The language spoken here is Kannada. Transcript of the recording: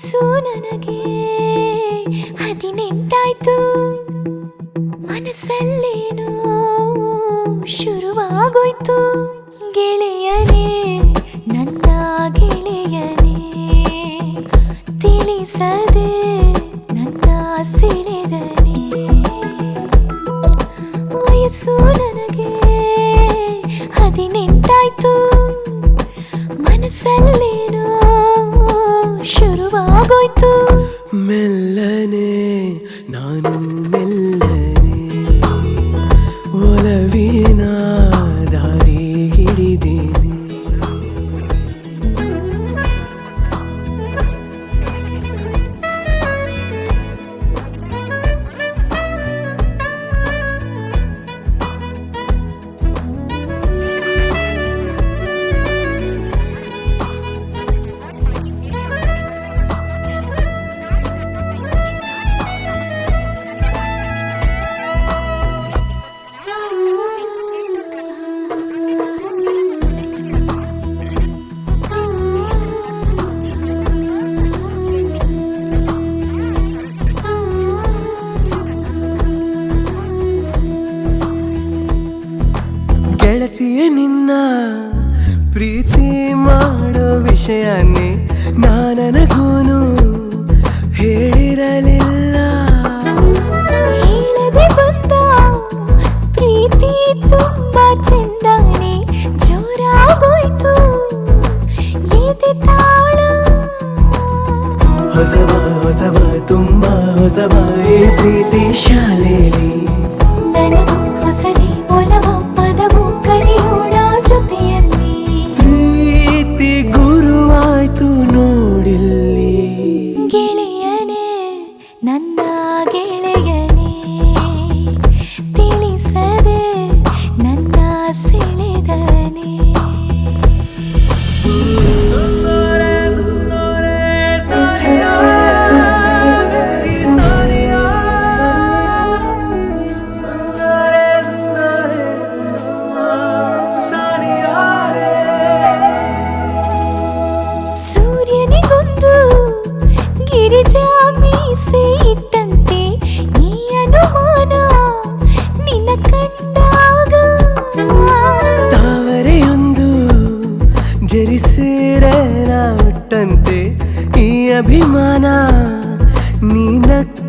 ವಯಸ್ಸು ನನಗೆ 18 ಮನಸ್ಸಲ್ಲೇನೋ ಶುರುವಾಗೋಯ್ತು ಗೆಳೆಯನೇ ನನ್ನ ಗೆಳೆಯನೇ ತಿಳಿಸದೆ ನನ್ನ ಸೆಳೆದನೇ ವಯಸ್ಸು ನನಗೆ 18 ಮನಸ್ಸಲ್ಲೇನೋ ಶುರುವಾಗೋಯ್ತು ಮೆಲ್ಲನೆ ನಾನು ಮೆಲ್ಲನೆ ಒಲವಿನ ದಾರಿ ಹಿಡಿದೇನೆ ಗೆಳತಿಯ ನಿನ್ನ ಪ್ರೀತಿ ಮಾಡೋ ವಿಷಯನೇ ನನಗೂನು ಹೇಳಿರಲಿಲ್ಲ ಹೇಳದೆ ಬಂದ ಪ್ರೀತಿ ತುಂಬಾ ಚಂದಾನೆ ಜೋರಾಗೋಯ್ತು ಎದೆ ತಾಳ ಹೊಸಬ ತುಂಬಾ ಹೊಸಬ ಈ ಪ್ರೀತಿ ಶಾಲೆಯಲ್ಲಿ ನನಗೂ ಹೊಸದೇ ಒಲವ ಪದವು ಕಲಿಯೋಣ ಜೊತೆಯಲ್ಲಿ ಪ್ರೀತಿ ಗುರುವಾಯ್ತು ನೋಡಿಲ್ಲಿ ಗೆಳೆಯನೇ ನನ್ನ ಗೆಳೆಯನೇ ತಿಳಿಸದೆ ನನ್ನ ಸೆಳೆದನೇ ಸೂರ್ಯನಿಗೊಂದು ಗಿರಿಜಾ ಮೀಸೆ ಇಟ್ಟಂತೆ ಈ ಅನುಮಾನ ನಿನ್ನ ಕಂಡಾಗ ತಾವರೆಯೊಂದು ಜರಿಸಿರೆ ನಾಟಂತೆ ಈ ಅಭಿಮಾನ ನೀನಕ್ಕ